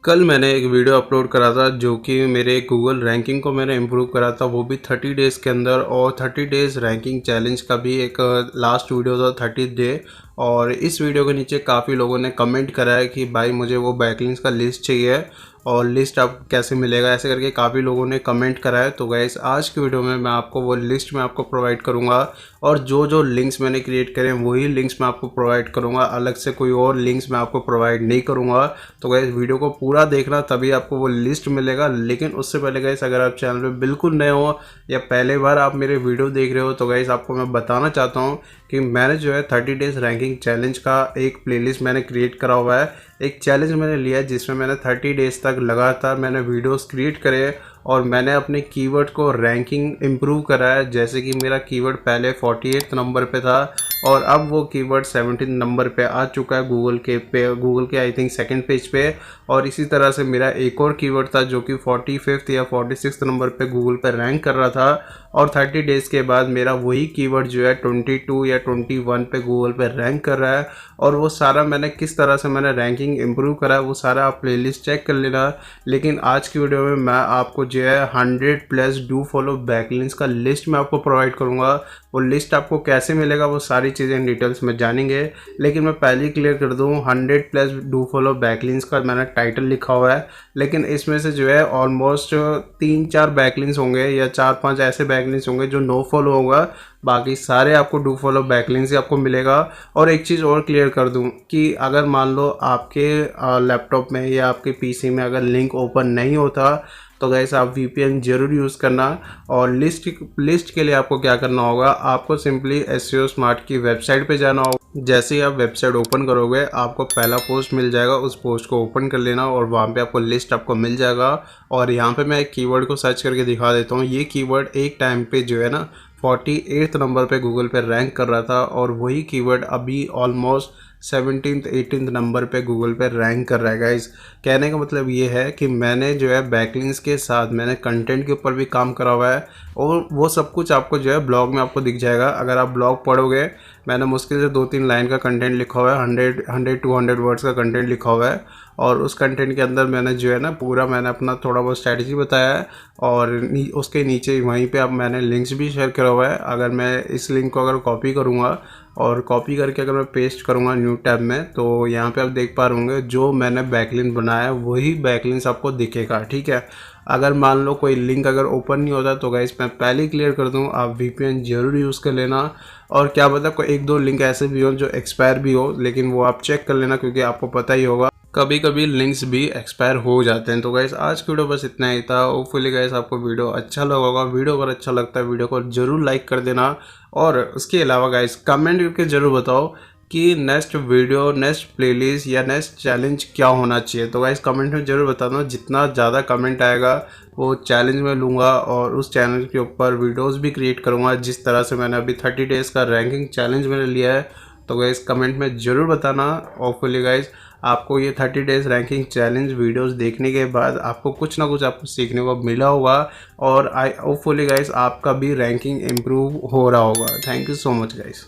कल मैंने एक वीडियो अपलोड करा था जो कि मेरे गूगल रैंकिंग को मैंने इम्प्रूव करा था, वो भी 30 डेज़ के अंदर। और 30 डेज़ रैंकिंग चैलेंज का भी एक लास्ट वीडियो था 30 डे। और इस वीडियो के नीचे काफ़ी लोगों ने कमेंट करा है कि भाई मुझे वो बैकलिंक्स का लिस्ट चाहिए और लिस्ट आप कैसे मिलेगा, ऐसे करके काफ़ी लोगों ने कमेंट करा है। तो गाइस आज की वीडियो में मैं आपको वो लिस्ट में आपको प्रोवाइड करूंगा और जो जो लिंक्स मैंने क्रिएट करे हैं वही लिंक्स मैं आपको प्रोवाइड करूंगा, अलग से कोई और लिंक्स मैं आपको प्रोवाइड नहीं करूंगा। तो गाइस वीडियो को पूरा देखना तभी आपको वो लिस्ट मिलेगा। लेकिन उससे पहले गाइस अगर आप चैनल पे बिल्कुल नए हो या पहले बार आप मेरे वीडियो देख रहे हो तो गाइस आपको मैं बताना चाहता हूँ कि मैंने जो है 30 डेज़ रैंकिंग चैलेंज का एक प्लेलिस्ट मैंने क्रिएट करा हुआ है। एक चैलेंज मैंने लिया है जिसमें मैंने 30 डेज़ तक लगातार मैंने वीडियोस क्रिएट करे और मैंने अपने कीवर्ड को रैंकिंग इम्प्रूव करा है। जैसे कि मेरा कीवर्ड पहले 48 नंबर पे था और अब वो कीवर्ड 17 नंबर पे आ चुका है गूगल के आई थिंक सेकंड पेज पे। और इसी तरह से मेरा एक और कीवर्ड था जो कि 45th या 46 नंबर पे गूगल पे रैंक कर रहा था और 30 डेज़ के बाद मेरा वही कीवर्ड जो है 22 या 21 पे गूगल पे रैंक कर रहा है। और वो सारा मैंने किस तरह से मैंने रैंकिंग इम्प्रूव करा है वो सारा आप प्लेलिस्ट चेक कर लेना। लेकिन आज की वीडियो में मैं आपको जो है 100+ डू फॉलो बैकलिंक्स का लिस्ट मैं आपको प्रोवाइड करूंगा। वो लिस्ट आपको कैसे मिलेगा वो सारी चीज़ें डिटेल्स में जानेंगे। लेकिन मैं पहले ही क्लियर कर दूं, 100+ डू फॉलो बैकलिंक्स का मैंने टाइटल लिखा हुआ है, लेकिन इसमें से जो है ऑलमोस्ट 3-4 बैकलिंक्स होंगे या 4-5 ऐसे बैकलिंक्स होंगे जो नो फॉलो होगा। बाकी सारे आपको डू फॉलो बैकलिंक्स ही आपको मिलेगा। और एक चीज़ और क्लियर कर दूं कि अगर मान लो आपके लैपटॉप में या आपके पीसी में अगर लिंक ओपन नहीं होता तो गाइस आप वीपीएन जरूर यूज़ करना। और लिस्ट के लिए आपको क्या करना होगा, आपको सिंपली एसईओ स्मार्ट की वेबसाइट पे जाना होगा। जैसे ही आप वेबसाइट ओपन करोगे आपको पहला पोस्ट मिल जाएगा, उस पोस्ट को ओपन कर लेना और वहाँ पे आपको लिस्ट आपको मिल जाएगा। और यहाँ पे मैं एक कीवर्ड को सर्च करके दिखा देता हूँ। ये कीवर्ड एक टाइम पे जो है ना 48 नंबर पे गूगल पे रैंक कर रहा था और वही कीवर्ड अभी ऑलमोस्ट 17th 18th नंबर पे गूगल पे रैंक कर रहा है। गाइस कहने का मतलब ये है कि मैंने जो है बैकलिंक्स के साथ मैंने कंटेंट के ऊपर भी काम करा हुआ है और वो सब कुछ आपको जो है ब्लॉग में आपको दिख जाएगा। अगर आप ब्लॉग पढ़ोगे, मैंने मुश्किल से 2-3 लाइन का कंटेंट लिखा हुआ है, 100-200 वर्ड्स का कंटेंट लिखा हुआ है। और उस कंटेंट के अंदर मैंने जो है ना पूरा मैंने अपना थोड़ा बहुत स्ट्रैटेजी बताया है और उसके नीचे वहीं पे अब मैंने लिंक्स भी शेयर करा हुआ है। अगर मैं इस लिंक को अगर कॉपी करूँगा और कॉपी करके अगर मैं पेस्ट करूँगा न्यू टैब में तो यहाँ पे आप देख पा रहे होंगे जो मैंने बैकलिंक बनाया है वही बैकलिंक्स आपको दिखेगा। ठीक है, अगर मान लो कोई लिंक अगर ओपन नहीं होता तो गाइस मैं पहले ही क्लियर कर दूँ, आप वीपीएन जरूर यूज़ कर लेना। और क्या पता कोई 1-2 लिंक ऐसे भी हो जो एक्सपायर भी हो, लेकिन वो आप चेक कर लेना क्योंकि आपको पता ही होगा कभी कभी लिंक्स भी एक्सपायर हो जाते हैं। तो गाइस आज की वीडियो बस इतना ही था। होपफुली गाइस आपको वीडियो अच्छा लगा होगा। वीडियो अगर अच्छा लगता है वीडियो को जरूर लाइक कर देना और उसके अलावा गाइस कमेंट करके ज़रूर बताओ कि नेक्स्ट वीडियो, नेक्स्ट प्लेलिस्ट या नेक्स्ट चैलेंज क्या होना चाहिए। तो गाइस कमेंट में ज़रूर बताना, जितना ज़्यादा कमेंट आएगा वो चैलेंज में लूँगा और उस चैलेंज के ऊपर वीडियोस भी क्रिएट करूँगा जिस तरह से मैंने अभी 30 डेज़ का रैंकिंग चैलेंज मैंने लिया है। तो गाइस कमेंट में ज़रूर बताना। होपफुली गाइस आपको ये 30 डेज़ रैंकिंग चैलेंज वीडियोस देखने के बाद आपको कुछ ना कुछ आपको सीखने को मिला होगा और आई होपफुली गाइस आपका भी रैंकिंग इम्प्रूव हो रहा होगा। Thank you so much guys.